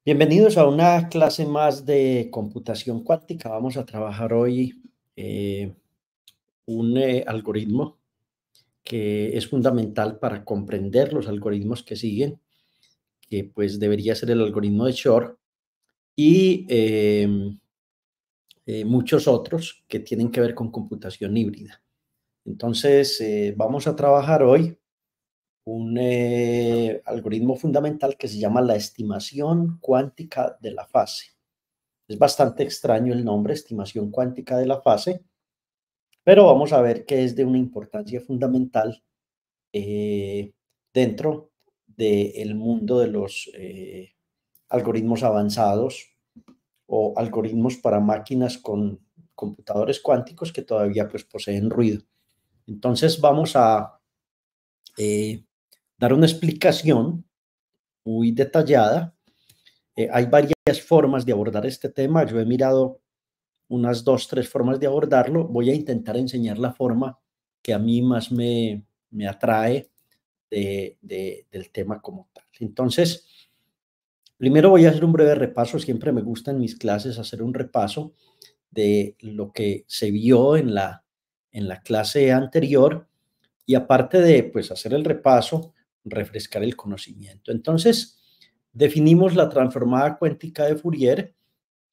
Bienvenidos a una clase más de computación cuántica. Vamos a trabajar hoy un algoritmo que es fundamental para comprender los algoritmos que siguen, que pues debería ser el algoritmo de Shor y muchos otros que tienen que ver con computación híbrida. Entonces, vamos a trabajar hoy un algoritmo fundamental que se llama la estimación cuántica de la fase. Es bastante extraño el nombre, estimación cuántica de la fase, pero vamos a ver que es de una importancia fundamental eh, dentro del mundo de los algoritmos avanzados o algoritmos para máquinas con computadores cuánticos que todavía pues poseen ruido. Entonces vamos a eh, dar una explicación muy detallada. Hay varias formas de abordar este tema. Yo he mirado unas dos, tres formas de abordarlo. Voy a intentar enseñar la forma que a mí más me atrae del tema como tal. Entonces, primero voy a hacer un breve repaso. Siempre me gusta en mis clases hacer un repaso de lo que se vio en la clase anterior y aparte de pues hacer el repaso, refrescar el conocimiento. Entonces, definimos la transformada cuántica de Fourier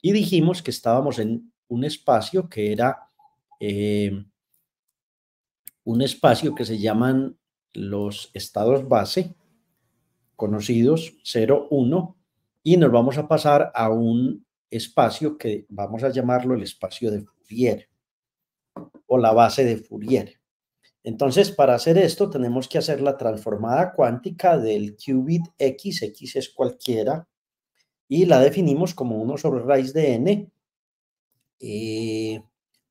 y dijimos que estábamos en un espacio que era eh, un espacio que se llaman los estados base, conocidos 0, 1, y nos vamos a pasar a un espacio que vamos a llamarlo el espacio de Fourier o la base de Fourier. Entonces, para hacer esto, tenemos que hacer la transformada cuántica del qubit x, x es cualquiera, y la definimos como 1 sobre raíz de n,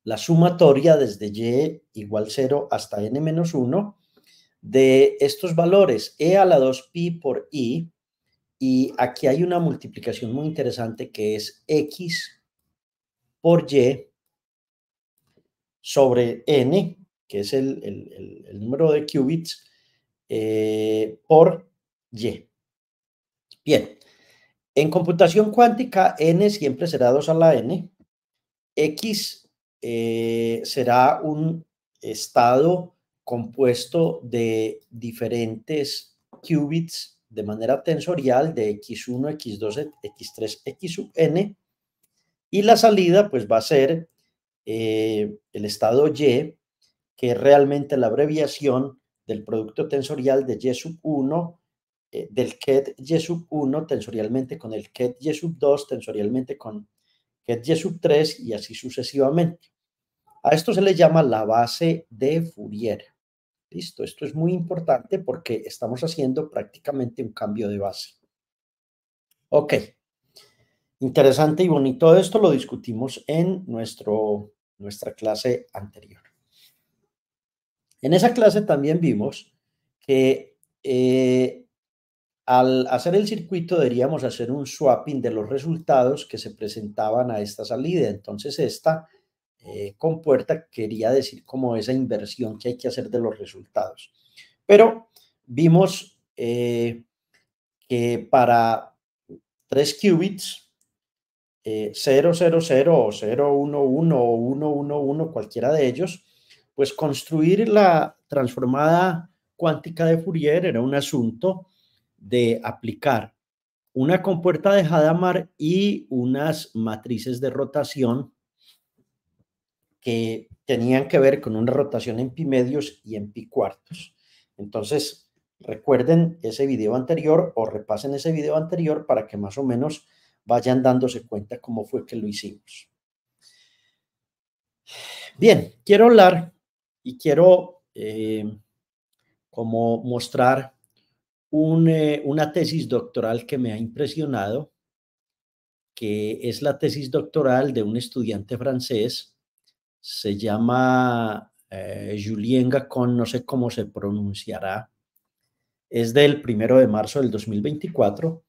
la sumatoria desde y igual 0 hasta n menos 1 de estos valores e a la 2pi por i, y aquí hay una multiplicación muy interesante que es x por y sobre n, que es el número de qubits, por y. Bien, en computación cuántica n siempre será 2 a la n, x será un estado compuesto de diferentes qubits de manera tensorial de x1, x2, x3, x sub n, y la salida pues va a ser el estado y, que es realmente la abreviación del producto tensorial de y sub 1, del ket y sub 1 tensorialmente con el ket y sub 2 tensorialmente con ket y sub 3 y así sucesivamente. A esto se le llama la base de Fourier. Listo, esto es muy importante porque estamos haciendo prácticamente un cambio de base. Ok, interesante y bonito esto lo discutimos en nuestra clase anterior. En esa clase también vimos que al hacer el circuito deberíamos hacer un swapping de los resultados que se presentaban a esta salida. Entonces esta compuerta quería decir como esa inversión que hay que hacer de los resultados. Pero vimos que para 3 qubits, 0, 0, 0 o 0, 1, 1 o 1, 1, 1, cualquiera de ellos, pues construir la transformada cuántica de Fourier era un asunto de aplicar una compuerta de Hadamard y unas matrices de rotación que tenían que ver con una rotación en pi medios y en pi cuartos. Entonces, recuerden ese video anterior o repasen ese video anterior para que más o menos vayan dándose cuenta cómo fue que lo hicimos. Bien, quiero hablar y quiero como mostrar una tesis doctoral que me ha impresionado, que es la tesis doctoral de un estudiante francés. Se llama Julien Gacon, no sé cómo se pronunciará. Es del 1 de marzo del 2024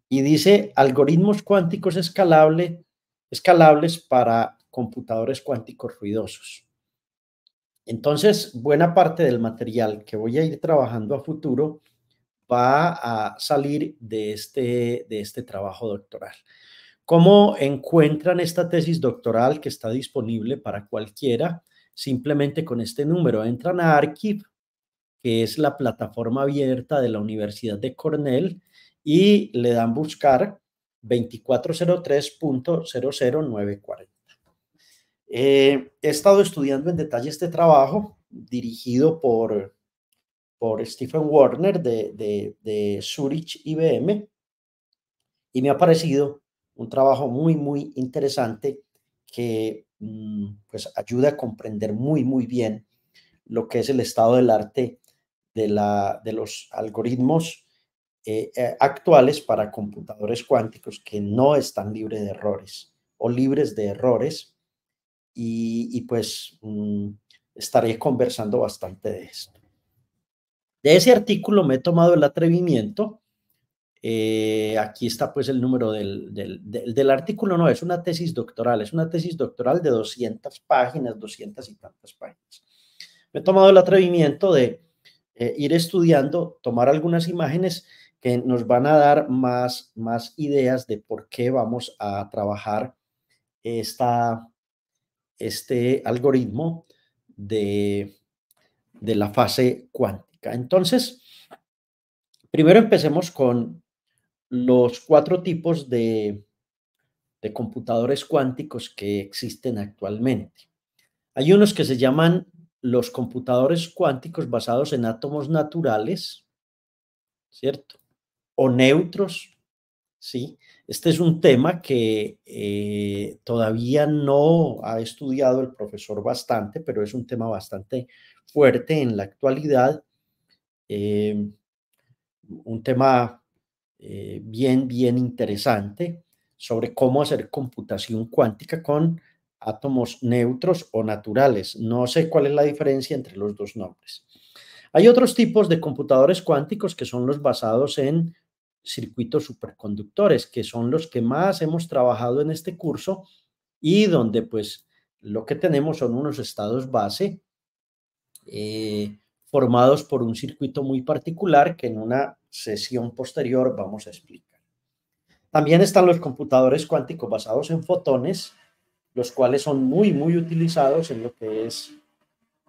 y dice algoritmos cuánticos escalables para computadores cuánticos ruidosos. Entonces, buena parte del material que voy a ir trabajando a futuro va a salir de este trabajo doctoral. ¿Cómo encuentran esta tesis doctoral que está disponible para cualquiera? Simplemente con este número entran a Archive, que es la plataforma abierta de la Universidad de Cornell, y le dan buscar 2403.00940. He estado estudiando en detalle este trabajo dirigido por Stephen Warner de Zurich IBM, y me ha parecido un trabajo muy, muy interesante que pues ayuda a comprender muy, muy bien lo que es el estado del arte de los algoritmos actuales para computadores cuánticos que no están libres de errores o libres de errores, y pues estaré conversando bastante de esto. De ese artículo me he tomado el atrevimiento. Aquí está pues el número del artículo. No, es una tesis doctoral, de 200 páginas, 200 y tantas páginas. Me he tomado el atrevimiento de ir estudiando, tomar algunas imágenes que nos van a dar más ideas de por qué vamos a trabajar este algoritmo de la fase cuántica. Entonces, primero empecemos con los 4 tipos de computadores cuánticos que existen actualmente. Hay unos que se llaman los computadores cuánticos basados en átomos naturales, ¿cierto? O neutros, ¿sí? Este es un tema que todavía no ha estudiado el profesor bastante, pero es un tema bastante fuerte en la actualidad. Un tema bien interesante sobre cómo hacer computación cuántica con átomos neutros o naturales. No sé cuál es la diferencia entre los dos nombres. Hay otros tipos de computadores cuánticos que son los basados en circuitos superconductores, que son los que más hemos trabajado en este curso, y donde pues lo que tenemos son unos estados base formados por un circuito muy particular que en una sesión posterior vamos a explicar. También están los computadores cuánticos basados en fotones, los cuales son muy utilizados en lo que es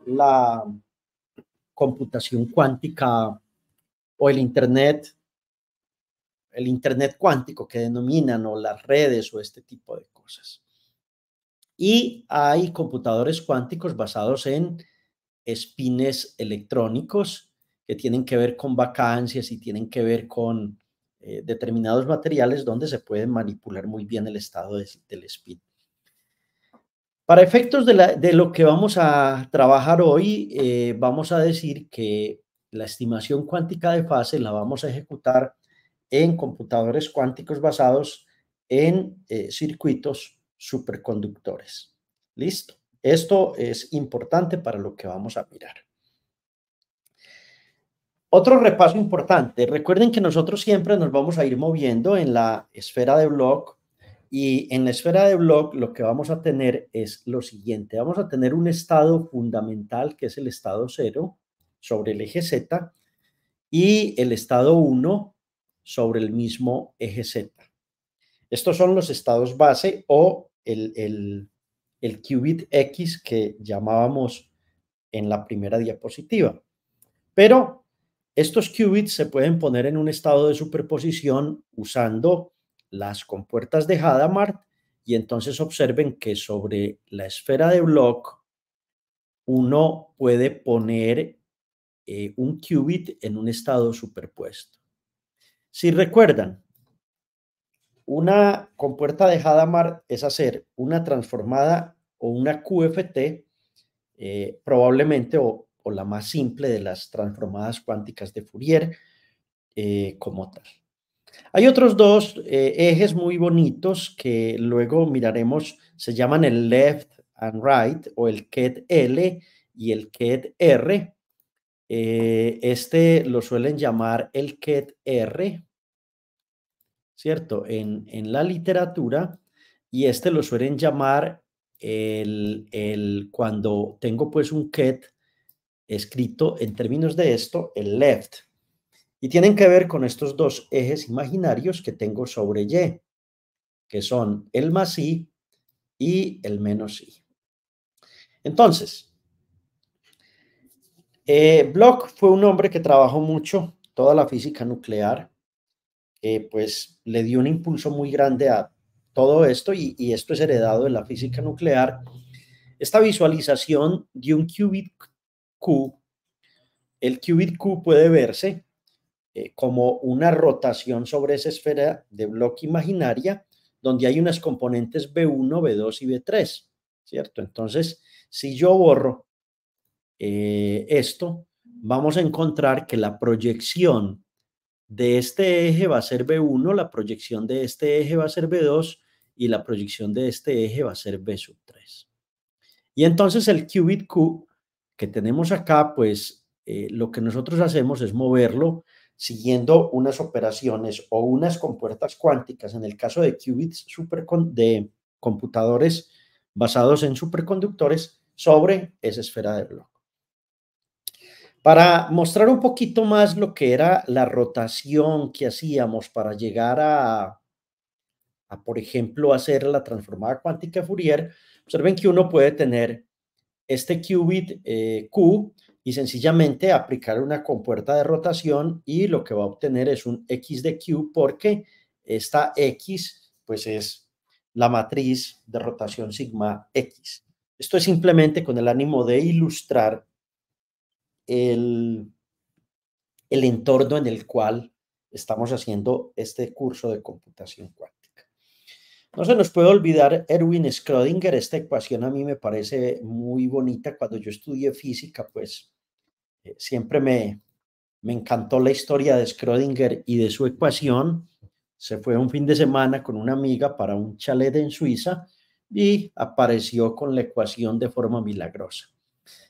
la computación cuántica o el Internet cuántico que denominan, o las redes, o este tipo de cosas. Y hay computadores cuánticos basados en espines electrónicos que tienen que ver con vacancias y tienen que ver con determinados materiales donde se puede manipular muy bien el estado del spin. Para efectos de lo que vamos a trabajar hoy, vamos a decir que la estimación cuántica de fase la vamos a ejecutar en computadores cuánticos basados en circuitos superconductores. ¿Listo? Esto es importante para lo que vamos a mirar. Otro repaso importante. Recuerden que nosotros siempre nos vamos a ir moviendo en la esfera de Bloch, y en la esfera de Bloch lo que vamos a tener es lo siguiente. Vamos a tener un estado fundamental, que es el estado 0 sobre el eje Z, y el estado 1 sobre el mismo eje Z. Estos son los estados base, o el qubit X que llamábamos en la primera diapositiva. Pero estos qubits se pueden poner en un estado de superposición usando las compuertas de Hadamard, y entonces observen que sobre la esfera de Bloch uno puede poner un qubit en un estado superpuesto. Si recuerdan, una compuerta de Hadamard es hacer una transformada o una QFT, probablemente, o la más simple de las transformadas cuánticas de Fourier, como tal. Hay otros dos ejes muy bonitos que luego miraremos, se llaman el left and right, o el KET-L y el KET-R. Este lo suelen llamar el KET-R, ¿cierto? En la literatura, y este lo suelen llamar cuando tengo pues un KET escrito en términos de esto, el left. Y tienen que ver con estos dos ejes imaginarios que tengo sobre Y, que son el más I y el menos I. Entonces, Bloch fue un hombre que trabajó mucho toda la física nuclear, pues le dio un impulso muy grande a todo esto y esto es heredado de la física nuclear. Esta visualización de un qubit Q, el qubit Q puede verse como una rotación sobre esa esfera de Bloch imaginaria donde hay unas componentes B1, B2 y B3, ¿cierto? Entonces, si yo borro esto, vamos a encontrar que la proyección de este eje va a ser B1, la proyección de este eje va a ser B2 y la proyección de este eje va a ser B sub 3. Y entonces el qubit Q que tenemos acá, pues lo que nosotros hacemos es moverlo siguiendo unas operaciones o unas compuertas cuánticas, en el caso de qubits de computadores basados en superconductores, sobre esa esfera de Bloch. Para mostrar un poquito más lo que era la rotación que hacíamos para llegar por ejemplo, hacer la transformada cuántica de Fourier, observen que uno puede tener este qubit Q y sencillamente aplicar una compuerta de rotación y lo que va a obtener es un X de Q porque esta X pues es la matriz de rotación sigma X. Esto es simplemente con el ánimo de ilustrar el entorno en el cual estamos haciendo este curso de computación cuántica. No se nos puede olvidar Erwin Schrödinger. Esta ecuación a mí me parece muy bonita. Cuando yo estudié física, pues siempre me encantó la historia de Schrödinger y de su ecuación. Se fue un fin de semana con una amiga para un chalet en Suiza y apareció con la ecuación de forma milagrosa.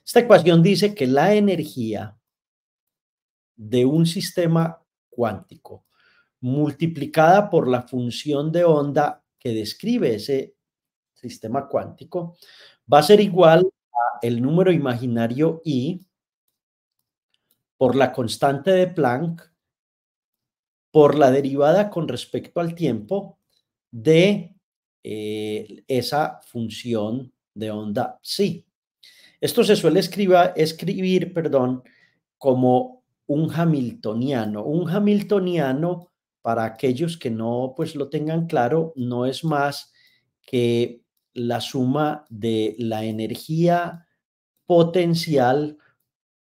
Esta ecuación dice que la energía de un sistema cuántico multiplicada por la función de onda que describe ese sistema cuántico va a ser igual a el número imaginario I por la constante de Planck por la derivada con respecto al tiempo de esa función de onda psi. Esto se suele escribir, perdón, como un hamiltoniano. Un hamiltoniano, para aquellos que no pues lo tengan claro, no es más que la suma de la energía potencial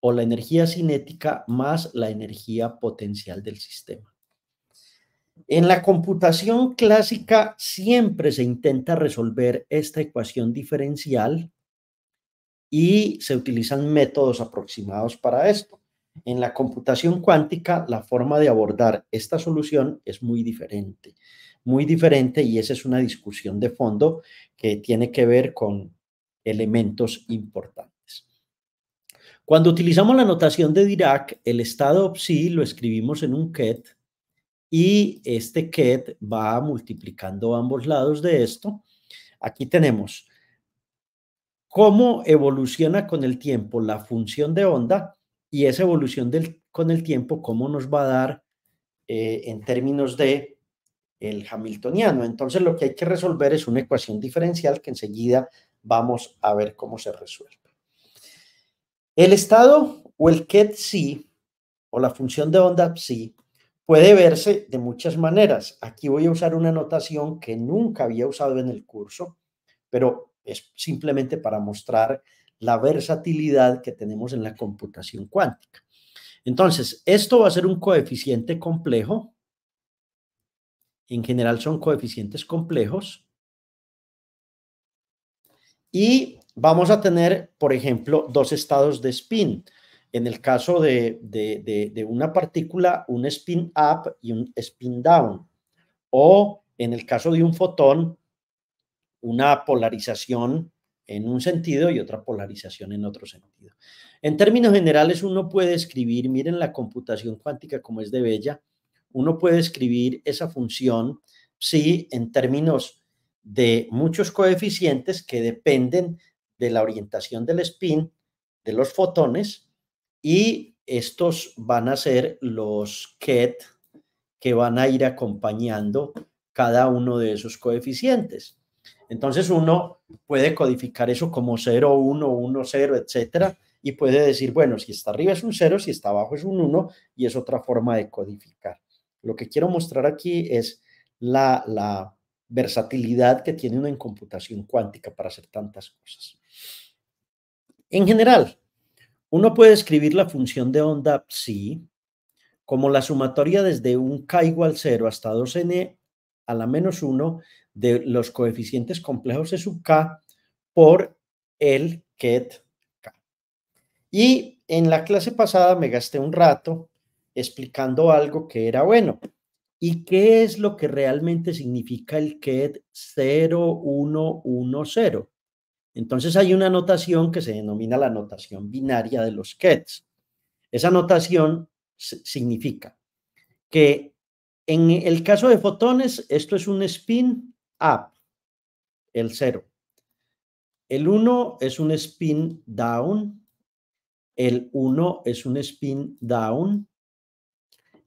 o la energía cinética más la energía potencial del sistema. En la computación clásica siempre se intenta resolver esta ecuación diferencial y se utilizan métodos aproximados para esto. En la computación cuántica, la forma de abordar esta solución es muy diferente y esa es una discusión de fondo que tiene que ver con elementos importantes. Cuando utilizamos la notación de Dirac, el estado psi lo escribimos en un ket y este ket va multiplicando ambos lados de esto. Aquí tenemos cómo evoluciona con el tiempo la función de onda y esa evolución con el tiempo, cómo nos va a dar en términos de el hamiltoniano. Entonces lo que hay que resolver es una ecuación diferencial que enseguida vamos a ver cómo se resuelve. El estado o el ket psi o la función de onda psi puede verse de muchas maneras. Aquí voy a usar una notación que nunca había usado en el curso, pero es simplemente para mostrar la versatilidad que tenemos en la computación cuántica. Entonces, esto va a ser un coeficiente complejo. En general son coeficientes complejos. Y vamos a tener, por ejemplo, dos estados de spin. En el caso de una partícula, un spin up y un spin down. O en el caso de un fotón, una polarización en un sentido y otra polarización en otro sentido. En términos generales, uno puede escribir, miren la computación cuántica como es de bella, uno puede escribir esa función psi en términos de muchos coeficientes que dependen de la orientación del spin de los fotones y estos van a ser los ket que van a ir acompañando cada uno de esos coeficientes. Entonces uno puede codificar eso como 0, 1, 1, 0, etcétera, y puede decir, bueno, si está arriba es un 0, si está abajo es un 1, y es otra forma de codificar. Lo que quiero mostrar aquí es la versatilidad que tiene uno en computación cuántica para hacer tantas cosas. En general, uno puede escribir la función de onda psi como la sumatoria desde un k igual 0 hasta 2n a la menos 1 de los coeficientes complejos de sub k por el ket k. Y en la clase pasada me gasté un rato explicando algo que era bueno. ¿Y qué es lo que realmente significa el ket 0110? Entonces hay una notación que se denomina la notación binaria de los kets. Esa notación significa que en el caso de fotones, esto es un spin up, el 0. El 1 es un spin down, el 1 es un spin down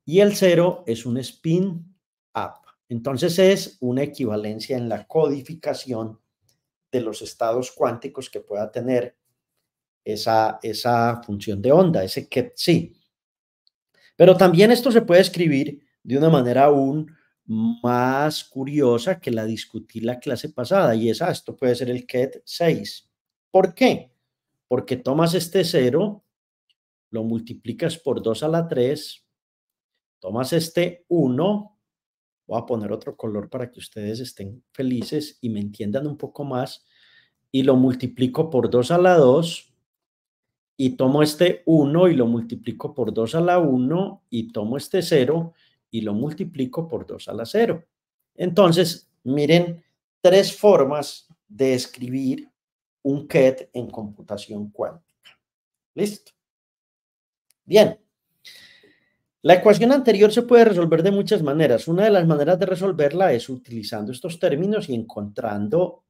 y el 0 es un spin up. Entonces es una equivalencia en la codificación de los estados cuánticos que pueda tener esa función de onda, ese ket psi. Pero también esto se puede escribir de una manera aún más curiosa que la discutí la clase pasada, y es, esto puede ser el ket 6. ¿Por qué? Porque tomas este 0, lo multiplicas por 2 a la 3, tomas este 1, voy a poner otro color para que ustedes estén felices y me entiendan un poco más, y lo multiplico por 2 a la 2, y tomo este 1 y lo multiplico por 2 a la 1 y tomo este 0 y lo multiplico por 2 a la 0. Entonces, miren, tres formas de escribir un ket en computación cuántica. ¿Listo? Bien. La ecuación anterior se puede resolver de muchas maneras. Una de las maneras de resolverla es utilizando estos términos y encontrando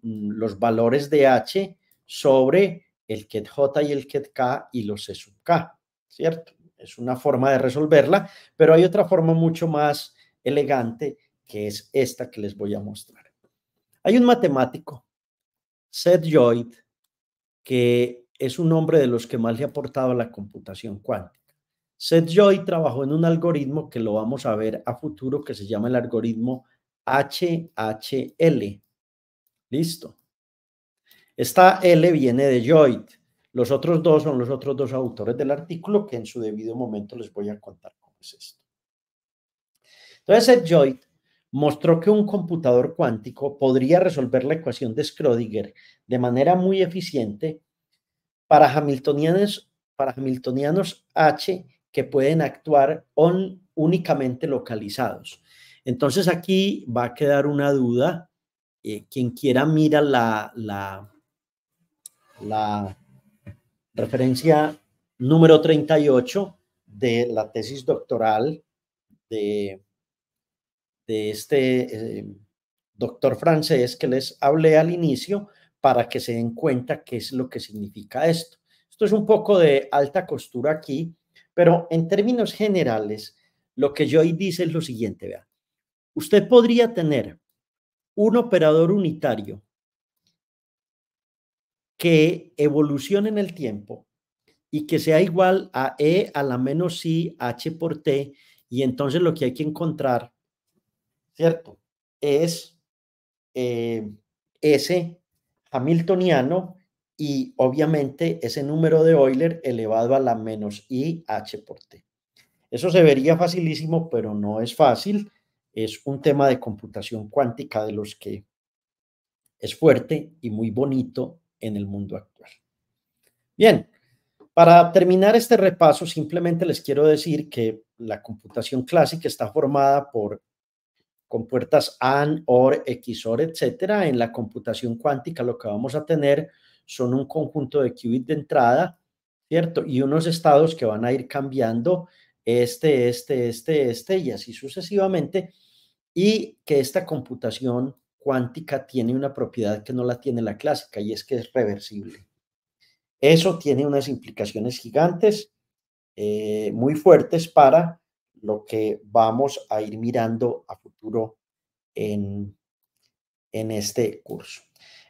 los valores de h sobre el ket j y el ket k y los c sub k, ¿cierto? Es una forma de resolverla, pero hay otra forma mucho más elegante que es esta que les voy a mostrar. Hay un matemático, Seth Lloyd, que es un hombre de los que más le ha aportado a la computación cuántica. Seth Lloyd trabajó en un algoritmo que lo vamos a ver a futuro, que se llama el algoritmo HHL. Listo. Esta L viene de Lloyd. Los otros dos son los otros dos autores del artículo, que en su debido momento les voy a contar cómo es esto. Entonces, Seth Lloyd mostró que un computador cuántico podría resolver la ecuación de Schrödinger de manera muy eficiente para hamiltonianos H que pueden actuar únicamente localizados. Entonces aquí va a quedar una duda. Quien quiera mira la referencia número 38 de la tesis doctoral de este doctor francés que les hablé al inicio, para que se den cuenta qué es lo que significa esto. Esto es un poco de alta costura aquí, pero en términos generales, lo que Joy dice es lo siguiente, vea. Usted podría tener un operador unitario que evolucione en el tiempo y que sea igual a e a la menos i h por t, y entonces lo que hay que encontrar, ¿cierto?, es ese hamiltoniano y obviamente ese número de Euler elevado a la menos i h por t. Eso se vería facilísimo, pero no es fácil. Es un tema de computación cuántica de los que es fuerte y muy bonito en el mundo actual. Bien, para terminar este repaso, simplemente les quiero decir que la computación clásica está formada por compuertas AND, OR, XOR, etcétera. En la computación cuántica lo que vamos a tener son un conjunto de qubits de entrada, ¿cierto? Y unos estados que van a ir cambiando este, y así sucesivamente. Y que esta computación cuántica tiene una propiedad que no la tiene la clásica, y es que es reversible. Eso tiene unas implicaciones gigantes muy fuertes para lo que vamos a ir mirando a futuro en este curso.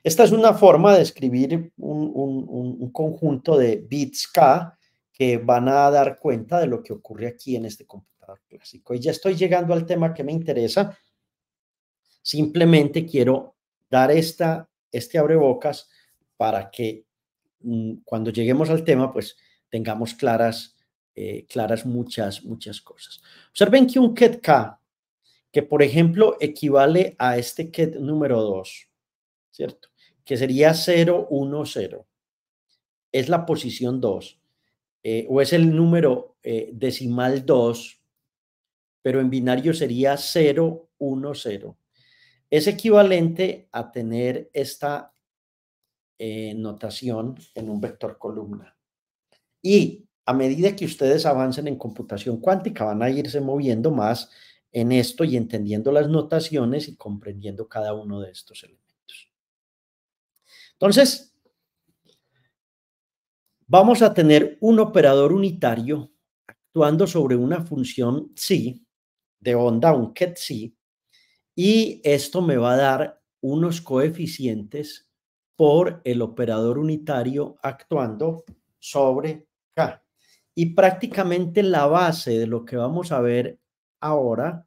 Esta es una forma de escribir un conjunto de bits K que van a dar cuenta de lo que ocurre aquí en este computador clásico. Y ya estoy llegando al tema que me interesa. Simplemente quiero dar este abrebocas para que cuando lleguemos al tema, pues tengamos claras muchas cosas. Observen que un ket K, que por ejemplo equivale a este ket número 2, ¿cierto? Que sería 0, 1, 0. Es la posición 2, o es el número decimal 2, pero en binario sería 0, 1, 0. Es equivalente a tener esta notación en un vector columna. Y a medida que ustedes avancen en computación cuántica, van a irse moviendo más en esto y entendiendo las notaciones y comprendiendo cada uno de estos elementos. Entonces, vamos a tener un operador unitario actuando sobre una función psi de onda, un ket psi, y esto me va a dar unos coeficientes por el operador unitario actuando sobre K. Y prácticamente la base de lo que vamos a ver ahora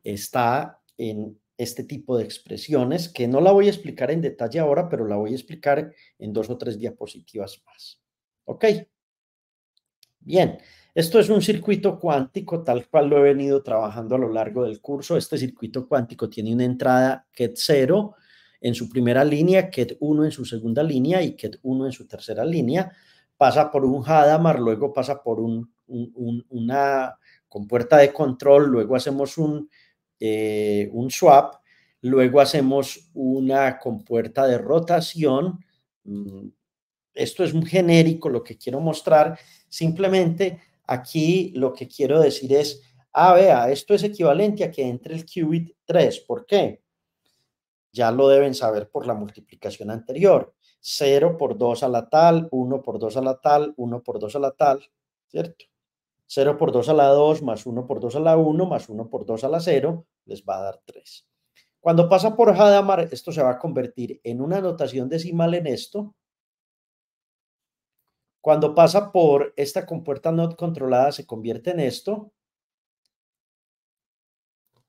está en este tipo de expresiones, que no la voy a explicar en detalle ahora, pero la voy a explicar en 2 o 3 diapositivas más. ¿Ok? Bien, esto es un circuito cuántico tal cual lo he venido trabajando a lo largo del curso. Este circuito cuántico tiene una entrada ket 0 en su primera línea, ket 1 en su segunda línea y ket 1 en su tercera línea. Pasa por un Hadamard, luego pasa por una compuerta de control, luego hacemos un swap, luego hacemos una compuerta de rotación. Esto es muy genérico lo que quiero mostrar. Simplemente aquí lo que quiero decir es, vea, esto es equivalente a que entre el qubit 3. ¿Por qué? Ya lo deben saber por la multiplicación anterior. 0 por 2 a la tal, 1 por 2 a la tal, 1 por 2 a la tal, ¿cierto? 0 por 2 a la 2 más 1 por 2 a la 1 más 1 por 2 a la 0 les va a dar 3. Cuando pasa por Hadamard, esto se va a convertir en una notación decimal en esto. Cuando pasa por esta compuerta no controlada, se convierte en esto.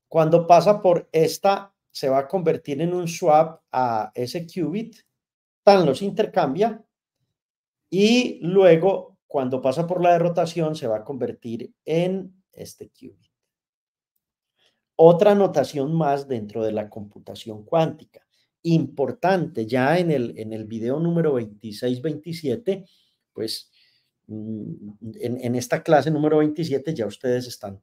Cuando pasa por esta, se va a convertir en un swap a ese qubit. Tan los intercambia. Y luego, cuando pasa por la de rotación, se va a convertir en este qubit. Otra notación más dentro de la computación cuántica. Importante, ya en el video número 26-27, pues en esta clase número 27 ya ustedes están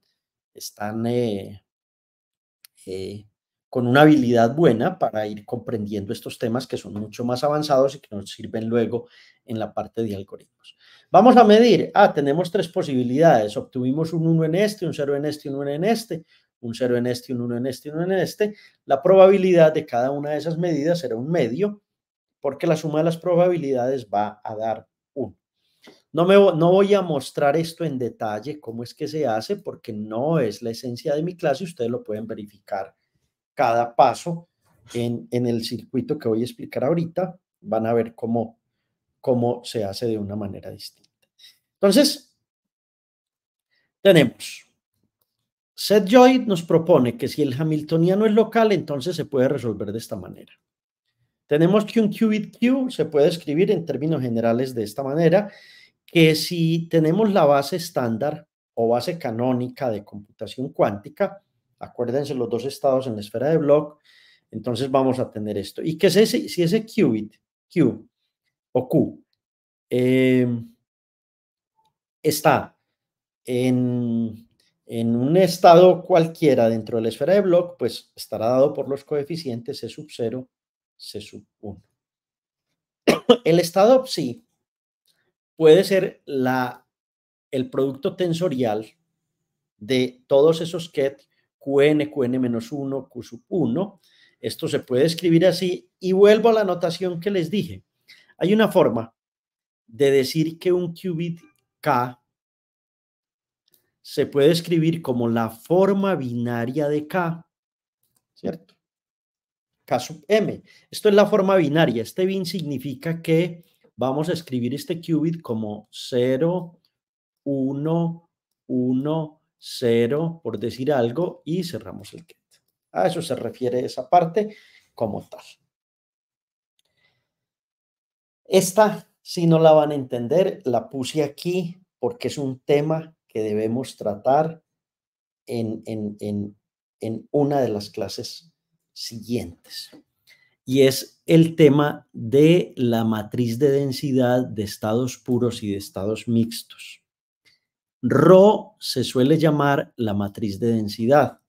con una habilidad buena para ir comprendiendo estos temas que son mucho más avanzados y que nos sirven luego en la parte de algoritmos. Vamos a medir. Tenemos 3 posibilidades. Obtuvimos un 1 en este, un 0 en este, un 1 en este, un 0 en este, un 1 en este, un 1 en este. La probabilidad de cada una de esas medidas será un medio, porque la suma de las probabilidades va a dar 1. No voy a mostrar esto en detalle, cómo es que se hace, porque no es la esencia de mi clase. Ustedes lo pueden verificar cada paso en el circuito que voy a explicar ahorita. Van a ver cómo se hace de una manera distinta. Entonces, tenemos, Set-Joy nos propone que si el hamiltoniano es local, entonces se puede resolver de esta manera. Tenemos que un qubit Q se puede escribir en términos generales de esta manera, que si tenemos la base estándar o base canónica de computación cuántica, acuérdense los dos estados en la esfera de Bloch, entonces vamos a tener esto. Y que si ese qubit, Q o Q, está en un estado cualquiera dentro de la esfera de Bloch, pues estará dado por los coeficientes C sub 0, C sub 1. El estado psi puede ser el producto tensorial de todos esos ket Qn, Qn-1, Q sub 1. Esto se puede escribir así y vuelvo a la notación que les dije. Hay una forma de decir que un qubit K se puede escribir como la forma binaria de K, ¿cierto? K sub M. Esto es la forma binaria. Este bin significa que vamos a escribir este qubit como 0, 1, 1, 0, por decir algo, y cerramos el get. A eso se refiere esa parte como tal. Esta, si no la van a entender, la puse aquí porque es un tema que debemos tratar en una de las clases siguientes. Y es el tema de la matriz de densidad de estados puros y de estados mixtos. Rho se suele llamar la matriz de densidad.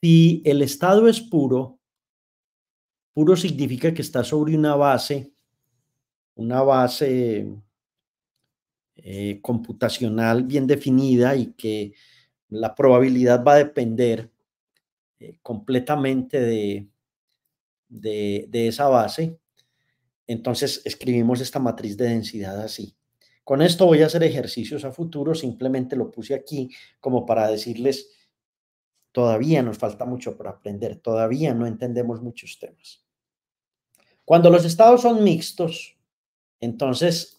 Si el estado es puro, puro significa que está sobre una base computacional bien definida y que la probabilidad va a depender completamente de esa base. Entonces escribimos esta matriz de densidad así. Con esto voy a hacer ejercicios a futuro, simplemente lo puse aquí como para decirles, todavía nos falta mucho por aprender, todavía no entendemos muchos temas. Cuando los estados son mixtos, entonces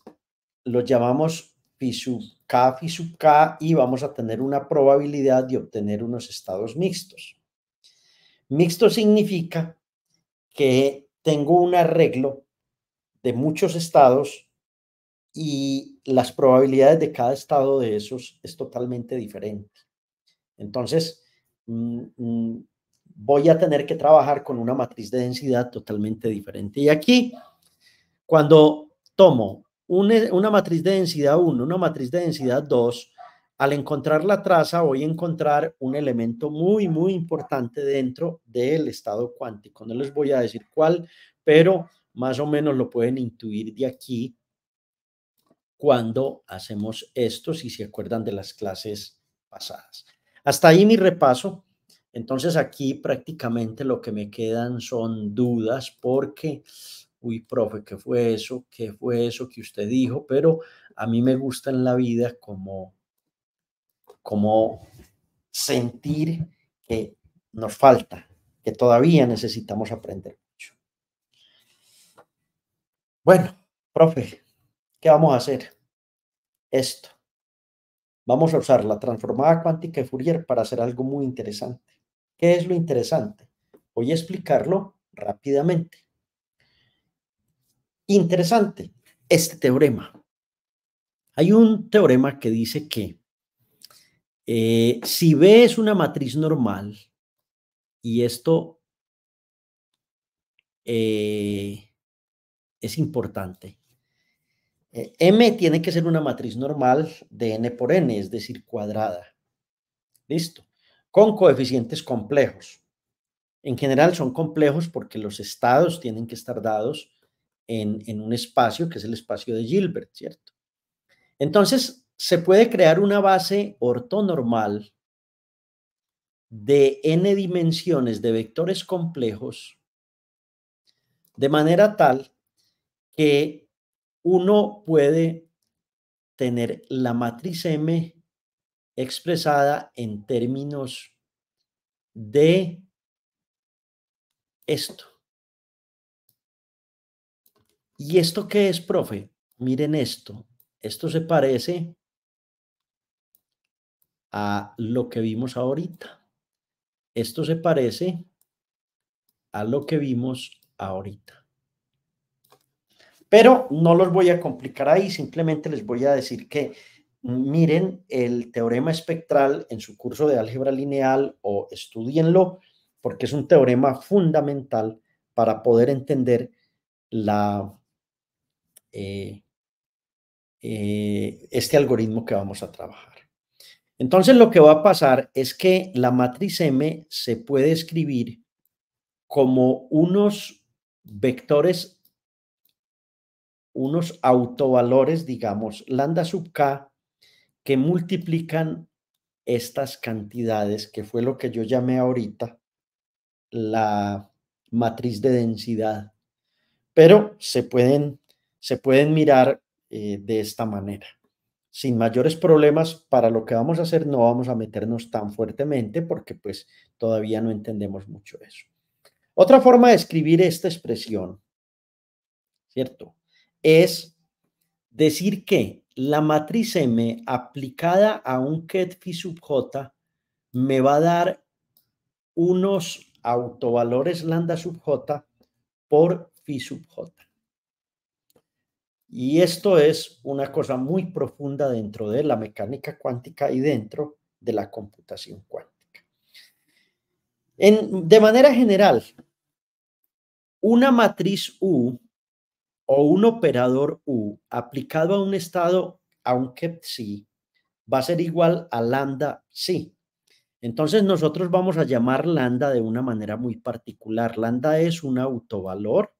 los llamamos phi sub k, phi sub k, y vamos a tener una probabilidad de obtener unos estados mixtos. Mixto significa que tengo un arreglo de muchos estados y las probabilidades de cada estado de esos es totalmente diferente. Entonces, voy a tener que trabajar con una matriz de densidad totalmente diferente. Y aquí, cuando tomo una matriz de densidad 1, una matriz de densidad 2, al encontrar la traza voy a encontrar un elemento muy, muy importante dentro del estado cuántico. No les voy a decir cuál, pero más o menos lo pueden intuir de aquí cuando hacemos esto, si se acuerdan de las clases pasadas. Hasta ahí mi repaso. Entonces aquí prácticamente lo que me quedan son dudas porque, uy, profe, ¿qué fue eso? ¿Qué fue eso que usted dijo? Pero a mí me gusta en la vida como sentir que nos falta, que todavía necesitamos aprender mucho. Bueno, profe, ¿qué vamos a hacer? Esto. Vamos a usar la transformada cuántica de Fourier para hacer algo muy interesante. ¿Qué es lo interesante? Voy a explicarlo rápidamente. Interesante, este teorema. Hay un teorema que dice que si B es una matriz normal, y esto es importante, M tiene que ser una matriz normal de n por n, es decir, cuadrada. ¿Listo? Con coeficientes complejos. En general son complejos porque los estados tienen que estar dados en un espacio que es el espacio de Hilbert, ¿cierto? Entonces, se puede crear una base ortonormal de n dimensiones de vectores complejos de manera tal que uno puede tener la matriz M expresada en términos de esto. ¿Y esto qué es, profe? Miren esto. Esto se parece a lo que vimos ahorita. Esto se parece a lo que vimos ahorita. Pero no los voy a complicar ahí, simplemente les voy a decir que miren el teorema espectral en su curso de álgebra lineal o estudienlo, porque es un teorema fundamental para poder entender este algoritmo que vamos a trabajar. Entonces lo que va a pasar es que la matriz M se puede escribir como unos vectores, unos autovalores, digamos, lambda sub k, que multiplican estas cantidades, que fue lo que yo llamé ahorita la matriz de densidad. Pero se pueden mirar de esta manera. sin mayores problemas. Para lo que vamos a hacer no vamos a meternos tan fuertemente porque pues todavía no entendemos mucho eso. Otra forma de escribir esta expresión, ¿cierto? Es decir que la matriz M aplicada a un ket phi sub j me va a dar unos autovalores lambda sub j por phi sub j. Y esto es una cosa muy profunda dentro de la mecánica cuántica y dentro de la computación cuántica. De manera general, una matriz U o un operador U aplicado a un estado, a un ket psi, va a ser igual a lambda psi. Entonces nosotros vamos a llamar lambda de una manera muy particular. Lambda es un autovalor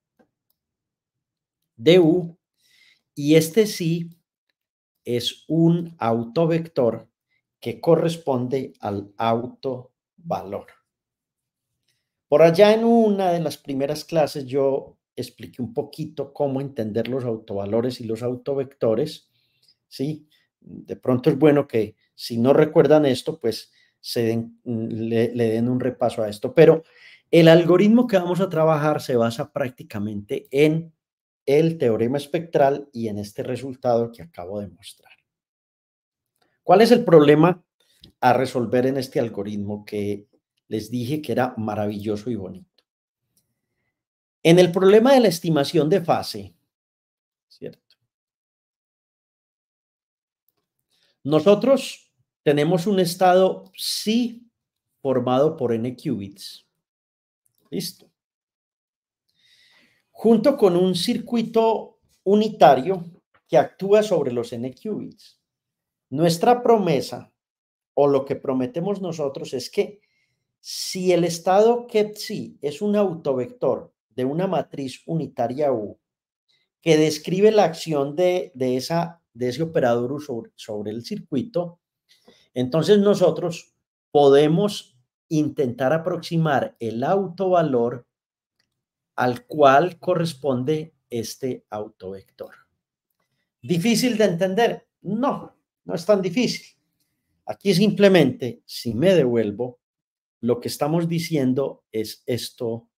de U y este psi es un autovector que corresponde al autovalor. Por allá en una de las primeras clases yo expliqué un poquito cómo entender los autovalores y los autovectores, ¿sí? De pronto es bueno que si no recuerdan esto, pues le den un repaso a esto. Pero el algoritmo que vamos a trabajar se basa prácticamente en el teorema espectral y en este resultado que acabo de mostrar. ¿Cuál es el problema a resolver en este algoritmo que les dije que era maravilloso y bonito? En el problema de la estimación de fase, ¿cierto? Nosotros tenemos un estado psi formado por n qubits. Listo. Junto con un circuito unitario que actúa sobre los n qubits. Nuestra promesa o lo que prometemos nosotros es que si el estado ket psi es un autovector de una matriz unitaria U que describe la acción de ese operador U sobre el circuito, entonces nosotros podemos intentar aproximar el autovalor al cual corresponde este autovector. ¿Difícil de entender? No, no es tan difícil. Aquí simplemente, si me devuelvo, lo que estamos diciendo es esto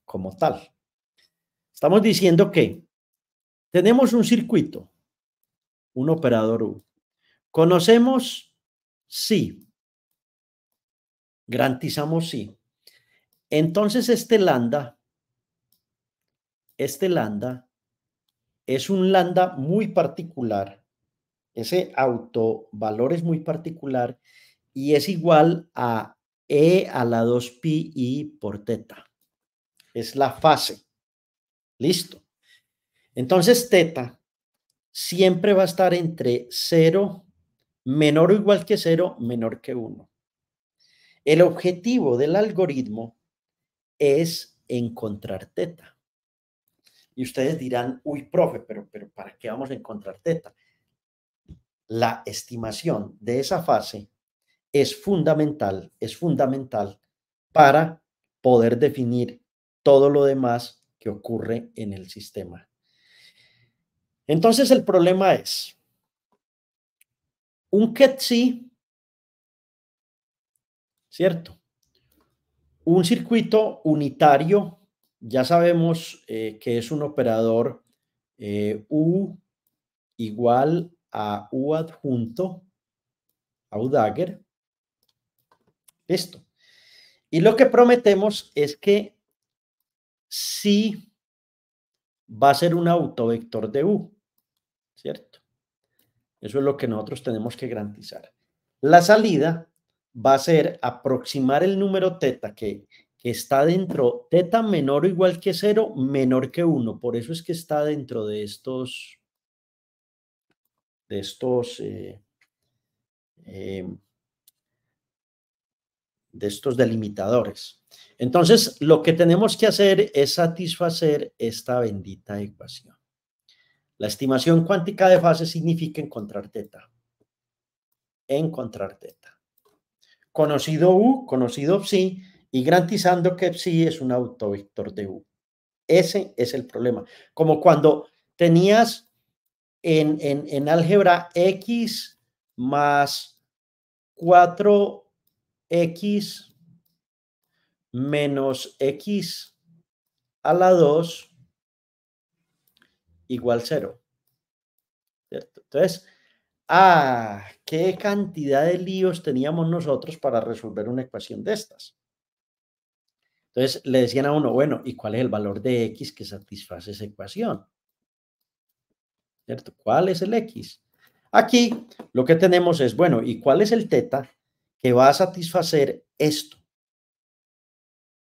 como tal. Estamos diciendo que tenemos un circuito, un operador U. Conocemos sí, garantizamos sí. Entonces este lambda es un lambda muy particular. Ese autovalor es muy particular y es igual a e a la 2 pi i por teta. Es la fase. Listo. Entonces teta siempre va a estar entre 0, menor o igual que 0, menor que 1. El objetivo del algoritmo es encontrar teta. Y ustedes dirán, uy, profe, pero ¿para qué vamos a encontrar teta? La estimación de esa fase es fundamental para poder definir todo lo demás que ocurre en el sistema. Entonces el problema es, un ket psi, ¿cierto? Un circuito unitario, ya sabemos que es un operador U igual a U adjunto, a U Dagger. Listo. Y lo que prometemos es que sí va a ser un autovector de U, ¿cierto? Eso es lo que nosotros tenemos que garantizar. La salida va a ser aproximar el número teta que está dentro, teta menor o igual que 0, menor que 1. Por eso es que está dentro de estos delimitadores. Entonces, lo que tenemos que hacer es satisfacer esta bendita ecuación. La estimación cuántica de fase significa encontrar teta. Encontrar teta. Conocido U, conocido psi, y garantizando que psi es un autovector de U. Ese es el problema. Como cuando tenías en álgebra x más 4x menos x a la 2 igual 0, ¿cierto? Entonces, qué cantidad de líos teníamos nosotros para resolver una ecuación de estas. Entonces, le decían a uno, bueno, ¿y cuál es el valor de x que satisface esa ecuación? ¿Cierto? ¿Cuál es el x? Aquí lo que tenemos es, bueno, ¿y cuál es el teta que va a satisfacer esto?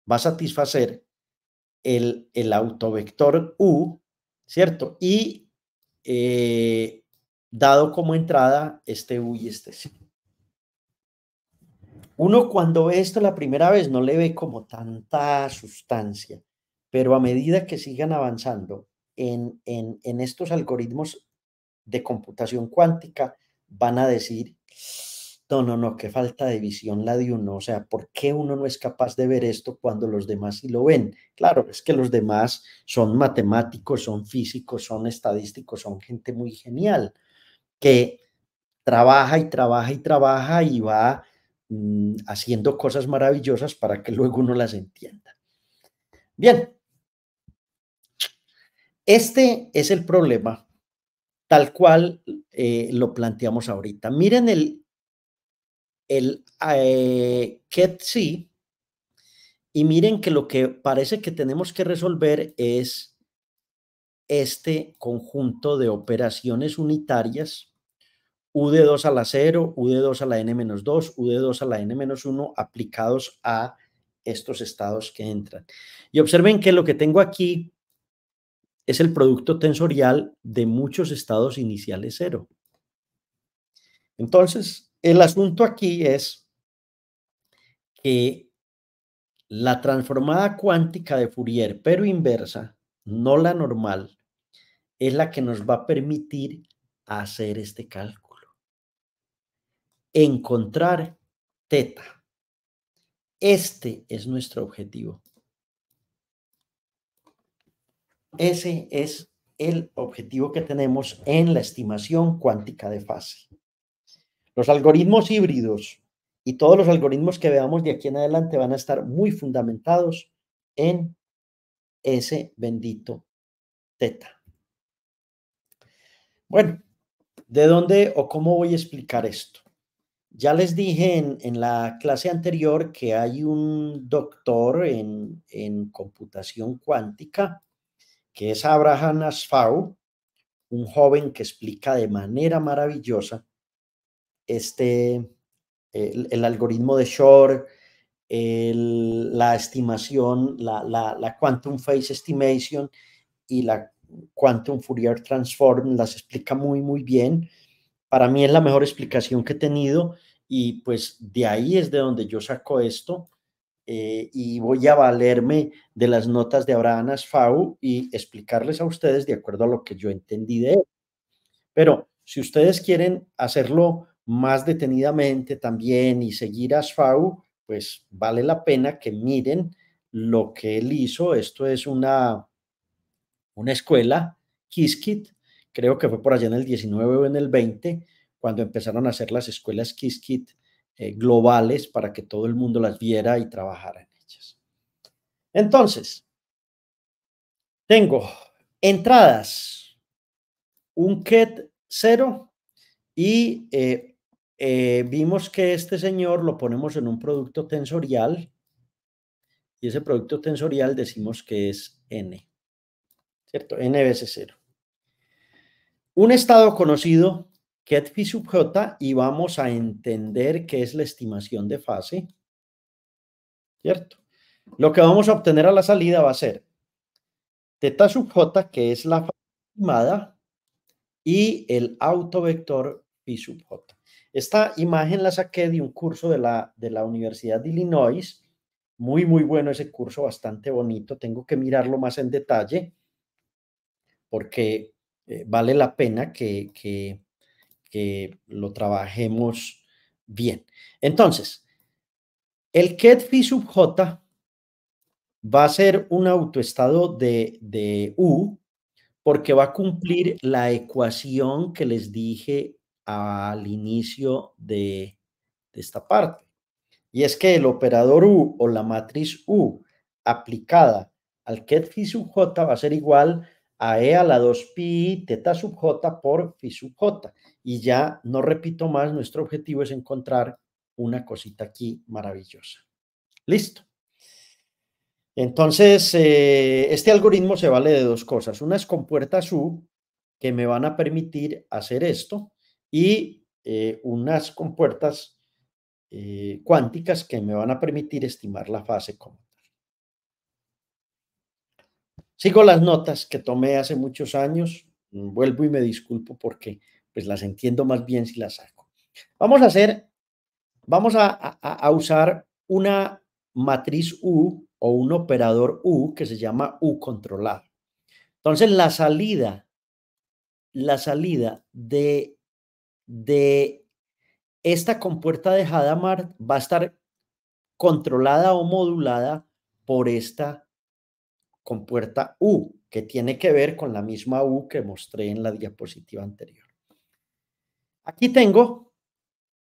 Va a satisfacer el autovector u, ¿cierto? Y dado como entrada este u y este c. Uno cuando ve esto la primera vez no le ve como tanta sustancia, pero a medida que sigan avanzando en estos algoritmos de computación cuántica, van a decir, no, no, no, qué falta de visión la de uno. O sea, ¿por qué uno no es capaz de ver esto cuando los demás sí lo ven? Claro, es que los demás son matemáticos, son físicos, son estadísticos, son gente muy genial, que trabaja y trabaja y trabaja y va haciendo cosas maravillosas para que luego uno las entienda. Bien, este es el problema tal cual lo planteamos ahorita. Miren el KET-C y miren que lo que parece que tenemos que resolver es este conjunto de operaciones unitarias u de 2 a la 0, u de 2 a la n-2, u de 2 a la n-1 aplicados a estos estados que entran. Y observen que lo que tengo aquí es el producto tensorial de muchos estados iniciales 0. Entonces, el asunto aquí es que la transformada cuántica de Fourier, pero inversa, no la normal, es la que nos va a permitir hacer este cálculo. Encontrar teta. Este es nuestro objetivo. Ese es el objetivo que tenemos en la estimación cuántica de fase. Los algoritmos híbridos y todos los algoritmos que veamos de aquí en adelante van a estar muy fundamentados en ese bendito teta. Bueno, ¿de dónde o cómo voy a explicar esto? Ya les dije en la clase anterior que hay un doctor en computación cuántica, que es Abraham Asfaw, un joven que explica de manera maravillosa el algoritmo de Shor, la estimación, la Quantum Phase Estimation y la Quantum Fourier Transform, las explica muy, muy bien. Para mí es la mejor explicación que he tenido y pues de ahí es de donde yo saco esto y voy a valerme de las notas de Abraham Asfaw y explicarles a ustedes de acuerdo a lo que yo entendí de él. Pero si ustedes quieren hacerlo más detenidamente también y seguir a Asfaw, pues vale la pena que miren lo que él hizo. Esto es una escuela, Qiskit, creo que fue por allá en el 19 o en el 20, cuando empezaron a hacer las escuelas Qiskit globales para que todo el mundo las viera y trabajara en ellas. Entonces, tengo entradas, un KET 0 y vimos que este señor lo ponemos en un producto tensorial y ese producto tensorial decimos que es n, ¿cierto? N veces 0. Un estado conocido, ket phi sub j, y vamos a entender qué es la estimación de fase, ¿cierto? Lo que vamos a obtener a la salida va a ser teta sub j, que es la fase estimada, y el autovector phi sub j. Esta imagen la saqué de un curso de la Universidad de Illinois. Muy, muy bueno ese curso, bastante bonito. Tengo que mirarlo más en detalle porque vale la pena que lo trabajemos bien. Entonces, el ket phi sub j va a ser un autoestado de U porque va a cumplir la ecuación que les dije al inicio de esta parte. Y es que el operador U o la matriz U aplicada al ket phi sub j va a ser igual a E a la 2 pi teta sub j por phi sub j. Y ya no repito más, nuestro objetivo es encontrar una cosita aquí maravillosa. Listo. Entonces, este algoritmo se vale de dos cosas. Unas compuertas U que me van a permitir hacer esto y unas compuertas cuánticas que me van a permitir estimar la fase como tal. Sigo las notas que tomé hace muchos años, vuelvo y me disculpo porque pues las entiendo más bien si las saco. Vamos a usar una matriz U o un operador U que se llama U controlado. Entonces la salida de esta compuerta de Hadamard va a estar controlada o modulada por esta compuerta U, que tiene que ver con la misma U que mostré en la diapositiva anterior. Aquí tengo,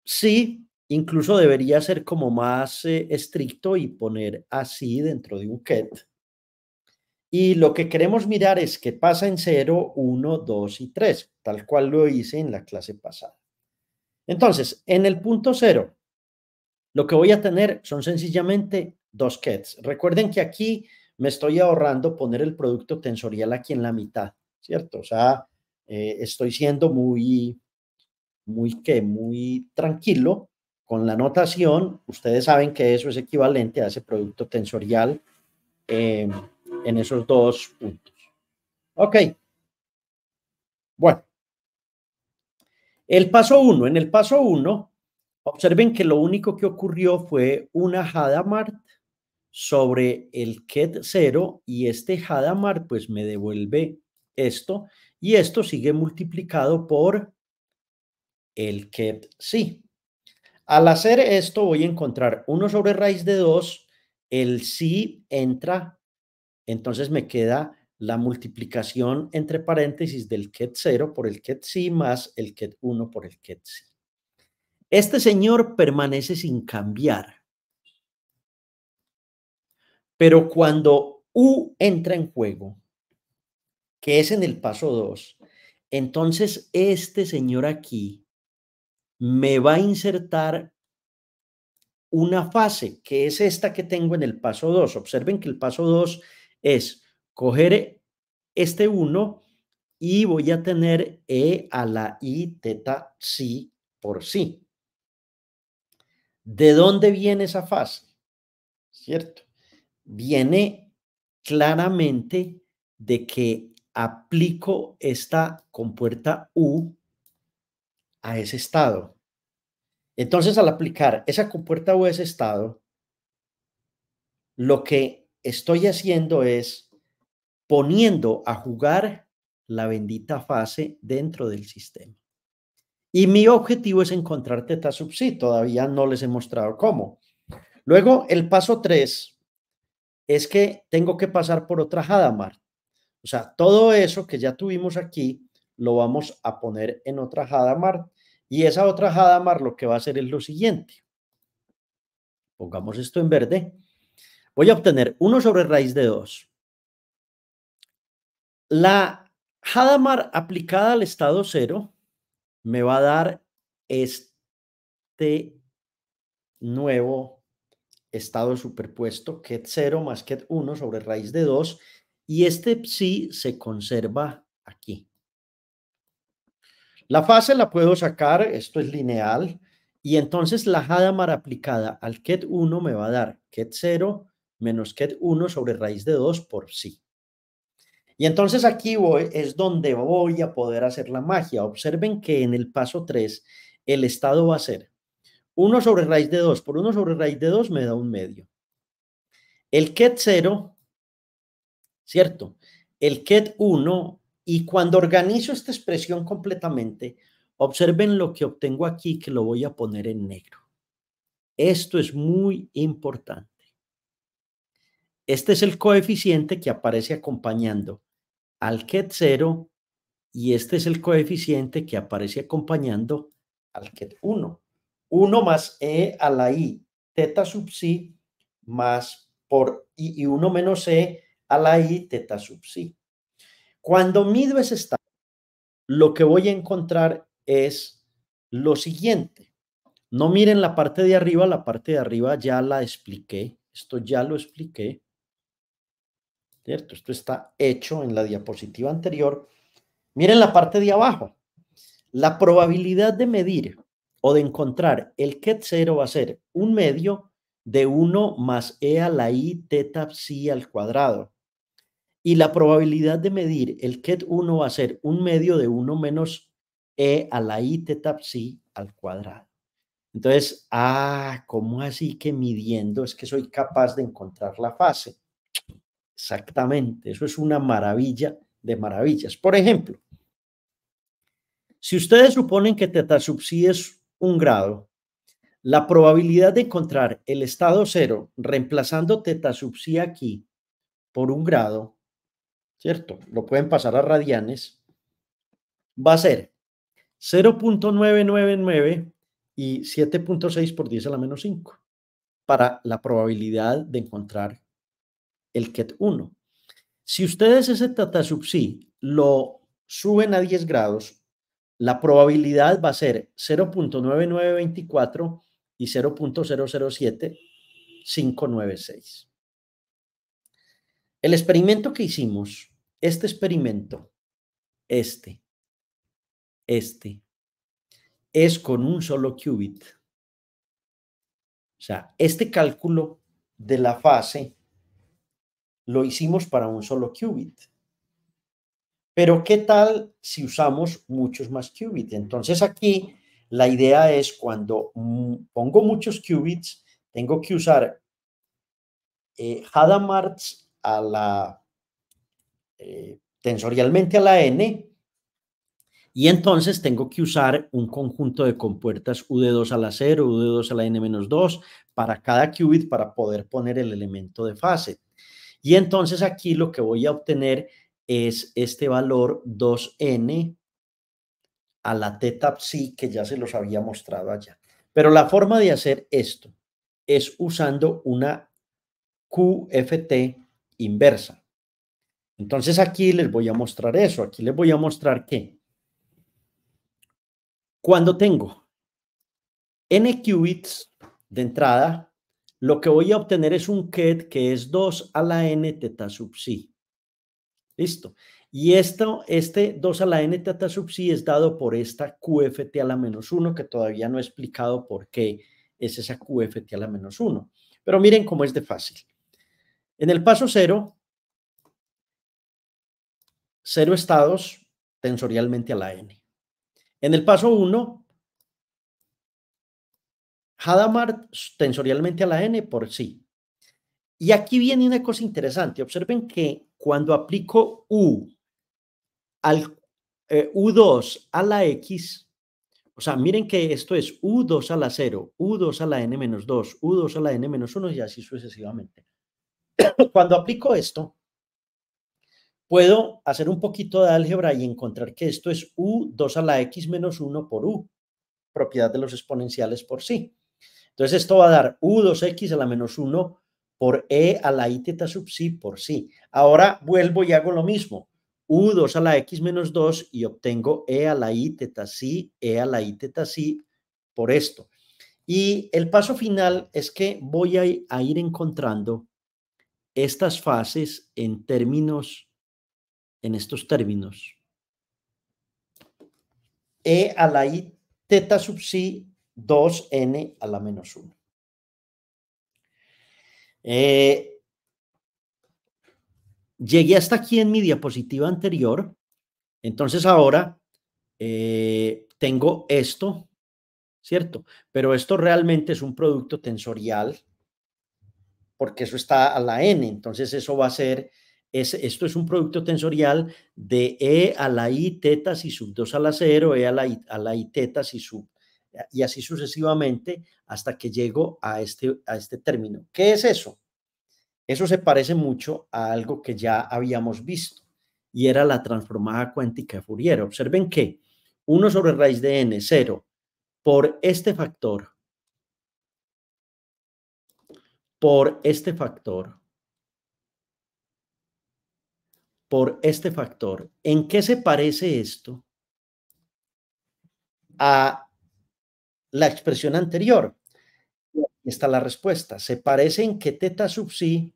sí, incluso debería ser como más estricto y poner así dentro de un ket. Y lo que queremos mirar es qué pasa en 0, 1, 2 y 3, tal cual lo hice en la clase pasada. Entonces, en el punto 0, lo que voy a tener son sencillamente dos kets. Recuerden que aquí me estoy ahorrando poner el producto tensorial aquí en la mitad, ¿cierto? O sea, estoy siendo muy tranquilo con la notación. Ustedes saben que eso es equivalente a ese producto tensorial en esos dos puntos. Ok, bueno. En el paso 1, observen que lo único que ocurrió fue una Hadamard sobre el ket 0 y este Hadamard pues me devuelve esto y esto sigue multiplicado por el ket sí. Al hacer esto voy a encontrar 1 sobre raíz de 2, el sí entra, entonces me queda la multiplicación entre paréntesis del ket 0 por el ket sí más el ket 1 por el ket sí. Este señor permanece sin cambiar, pero cuando U entra en juego, que es en el paso 2, entonces este señor aquí me va a insertar una fase, que es esta que tengo en el paso 2. Observen que el paso 2 es coger este 1 y voy a tener E a la I teta sí por sí. ¿De dónde viene esa fase? ¿Cierto? Viene claramente de que aplico esta compuerta U a ese estado. Entonces, al aplicar esa compuerta U a ese estado, lo que estoy haciendo es poniendo a jugar la bendita fase dentro del sistema. Y mi objetivo es encontrar teta sub sí. Todavía no les he mostrado cómo. Luego, el paso 3 es que tengo que pasar por otra Hadamard. O sea, todo eso que ya tuvimos aquí lo vamos a poner en otra Hadamard y esa otra Hadamard lo que va a hacer es lo siguiente. Pongamos esto en verde. Voy a obtener 1 sobre raíz de 2. La Hadamard aplicada al estado 0 me va a dar este nuevo estado superpuesto, ket 0 más ket 1 sobre raíz de 2 y este psi se conserva aquí. La fase la puedo sacar, esto es lineal, y entonces la Hadamard aplicada al ket 1 me va a dar ket 0 menos ket 1 sobre raíz de 2 por psi. Y entonces aquí es donde voy a poder hacer la magia. Observen que en el paso 3 el estado va a ser 1 sobre raíz de 2 por 1 sobre raíz de 2 me da un medio. El ket 0, ¿cierto? El ket 1, y cuando organizo esta expresión completamente, observen lo que obtengo aquí, que lo voy a poner en negro. Esto es muy importante. Este es el coeficiente que aparece acompañando al ket 0 y este es el coeficiente que aparece acompañando al ket 1. 1 más e a la i teta sub psi más por y 1 menos e a la i teta sub psi. Cuando mido ese estado, lo que voy a encontrar es lo siguiente. No miren la parte de arriba ya la expliqué, esto ya lo expliqué, ¿cierto? Esto está hecho en la diapositiva anterior. Miren la parte de abajo. La probabilidad de medir o de encontrar el ket 0 va a ser un medio de 1 más e a la i teta psi al cuadrado. Y la probabilidad de medir el ket 1 va a ser un medio de 1 menos e a la i teta psi al cuadrado. Entonces, ¿cómo así que midiendo es que soy capaz de encontrar la fase? Exactamente, eso es una maravilla de maravillas. Por ejemplo, si ustedes suponen que teta sub psi es 1 grado, la probabilidad de encontrar el estado 0 reemplazando teta sub psi aquí por 1 grado, ¿cierto? Lo pueden pasar a radianes, va a ser 0.999 y 7.6 por 10 a la menos 5 para la probabilidad de encontrar el ket 1. Si ustedes ese teta sub psi lo suben a 10 grados, la probabilidad va a ser 0.9924 y 0.007596. El experimento que hicimos, este experimento, este, es con un solo qubit. O sea, este cálculo de la fase lo hicimos para un solo qubit. Pero ¿qué tal si usamos muchos más qubits? Entonces aquí la idea es cuando pongo muchos qubits, tengo que usar Hadamard a la tensorialmente a la n y entonces tengo que usar un conjunto de compuertas U de 2 a la 0, U de 2 a la n-2 para cada qubit para poder poner el elemento de fase. Y entonces aquí lo que voy a obtener es este valor 2n a la teta psi que ya se los había mostrado allá. Pero la forma de hacer esto es usando una QFT inversa. Entonces aquí les voy a mostrar eso. Aquí les voy a mostrar que cuando tengo n qubits de entrada, lo que voy a obtener es un ket que es 2 a la n teta sub psi. ¿Listo? Y este 2 a la n teta sub psi es dado por esta QFT a la menos 1, que todavía no he explicado por qué es esa QFT a la menos 1. Pero miren cómo es de fácil. En el paso 0, 0 estados tensorialmente a la n. En el paso 1, Hadamard tensorialmente a la n por sí. Y aquí viene una cosa interesante. Observen que cuando aplico al U2 a la X, o sea, miren que esto es U2 a la 0, U2 a la n-2, U2 a la n-1 y así sucesivamente. Cuando aplico esto, puedo hacer un poquito de álgebra y encontrar que esto es U2 a la x-1 por U, propiedad de los exponenciales por sí. Entonces esto va a dar U2x a la menos 1 por e a la i teta sub psi por sí. Ahora vuelvo y hago lo mismo. U2 a la x menos 2 y obtengo e a la i teta psi, e a la i teta psi por esto. Y el paso final es que voy a ir encontrando estas fases en estos términos. E a la i teta sub psi 2n a la menos 1. Llegué hasta aquí en mi diapositiva anterior. Entonces ahora tengo esto, ¿cierto? Pero esto realmente es un producto tensorial porque eso está a la n. Entonces eso va a ser, esto es un producto tensorial de e a la i teta si sub 2 a la 0, e a la i teta si sub, y así sucesivamente hasta que llego a este término. ¿Qué es eso? Eso se parece mucho a algo que ya habíamos visto. y era la transformada cuántica de Fourier. Observen que 1 sobre raíz de n, 0, por este factor, por este factor, por este factor. ¿En qué se parece esto a la expresión anterior? Aquí está la respuesta. Se parece en que teta sub psi,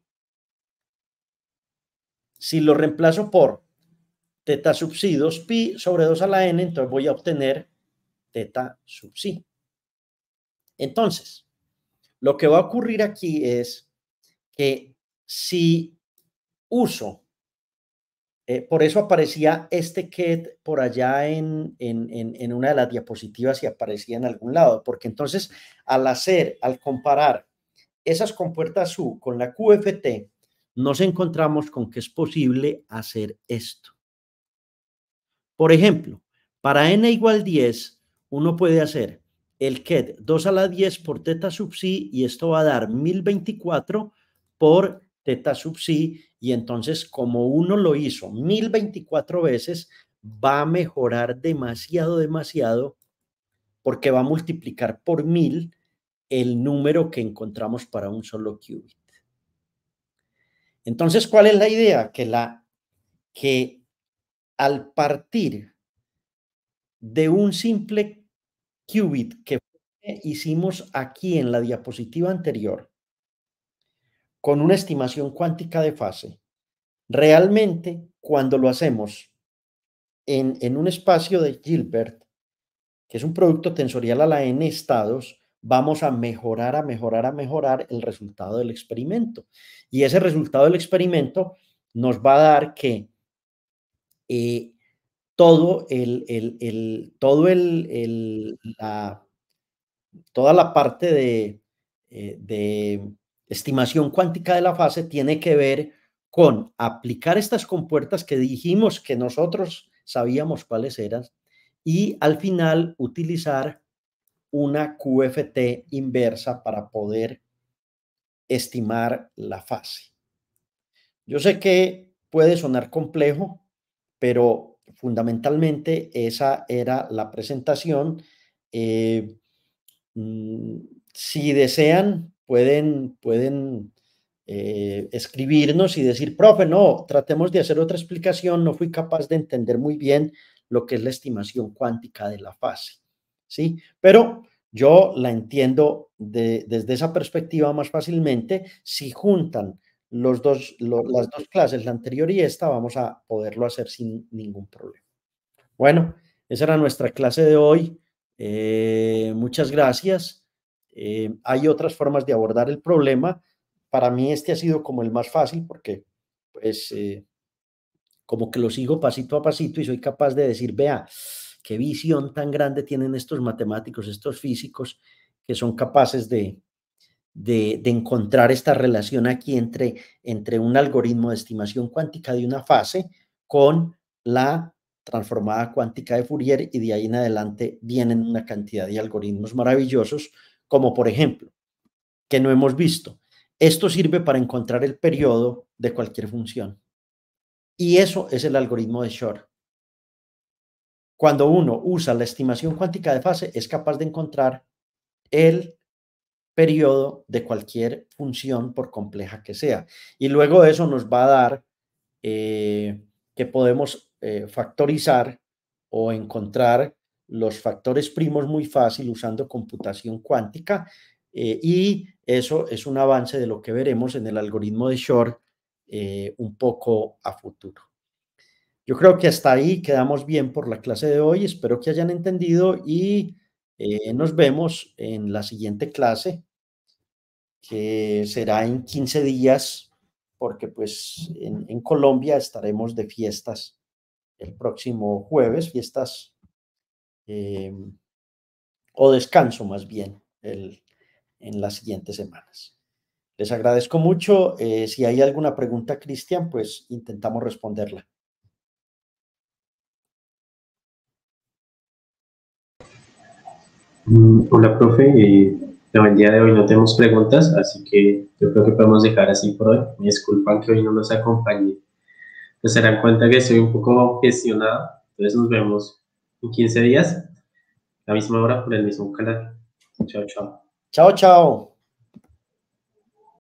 si lo reemplazo por teta sub psi 2pi sobre 2 a la n, entonces voy a obtener teta sub psi. Entonces, lo que va a ocurrir aquí es que si uso, por eso aparecía este ket por allá en una de las diapositivas y aparecía en algún lado, porque entonces al comparar esas compuertas U con la QFT, nos encontramos con que es posible hacer esto. Por ejemplo, para n igual 10, uno puede hacer el ket 2 a la 10 por teta sub psi y esto va a dar 1024 por teta sub psi, y entonces como uno lo hizo 1024 veces, va a mejorar demasiado porque va a multiplicar por 1000 el número que encontramos para un solo qubit. Entonces, ¿cuál es la idea? Que al partir de un simple qubit que hicimos aquí en la diapositiva anterior, con una estimación cuántica de fase, realmente cuando lo hacemos en un espacio de Hilbert, que es un producto tensorial a la n estados, vamos a mejorar el resultado del experimento. Y ese resultado del experimento nos va a dar que toda la parte de estimación cuántica de la fase tiene que ver con aplicar estas compuertas que dijimos que nosotros sabíamos cuáles eran y al final utilizar una QFT inversa para poder estimar la fase. Yo sé que puede sonar complejo, pero fundamentalmente esa era la presentación. Si desean, pueden escribirnos y decir, profe, no, tratemos de hacer otra explicación, no fui capaz de entender muy bien lo que es la estimación cuántica de la fase, ¿sí? Pero yo la entiendo desde esa perspectiva más fácilmente. Si juntan las dos clases, la anterior y esta, vamos a poderlo hacer sin ningún problema. Bueno, esa era nuestra clase de hoy. Muchas gracias. Hay otras formas de abordar el problema. Para mí este ha sido como el más fácil porque pues como que lo sigo pasito a pasito y soy capaz de decir, vea, qué visión tan grande tienen estos matemáticos, estos físicos, que son capaces de encontrar esta relación aquí entre un algoritmo de estimación cuántica de una fase con la transformada cuántica de Fourier, y de ahí en adelante vienen una cantidad de algoritmos maravillosos, como por ejemplo, que no hemos visto. Esto sirve para encontrar el periodo de cualquier función. Y eso es el algoritmo de Shor. Cuando uno usa la estimación cuántica de fase, es capaz de encontrar el periodo de cualquier función, por compleja que sea. Y luego eso nos va a dar que podemos factorizar o encontrar los factores primos muy fácil usando computación cuántica, y eso es un avance de lo que veremos en el algoritmo de Shor un poco a futuro. Yo creo que hasta ahí quedamos bien por la clase de hoy. Espero que hayan entendido y nos vemos en la siguiente clase, que será en 15 días, porque pues en Colombia estaremos de fiestas el próximo jueves, fiestas o descanso más bien en las siguientes semanas. Les agradezco mucho. Si hay alguna pregunta, Cristian, pues intentamos responderla. Hola, profe. El día de hoy no tenemos preguntas, así que yo creo que podemos dejar así por hoy. Me disculpan que hoy no nos acompañe pues se darán cuenta que estoy un poco gestionado. Entonces nos vemos en 15 días, a la misma hora por el mismo canal. Chao, chao. Chao, chao.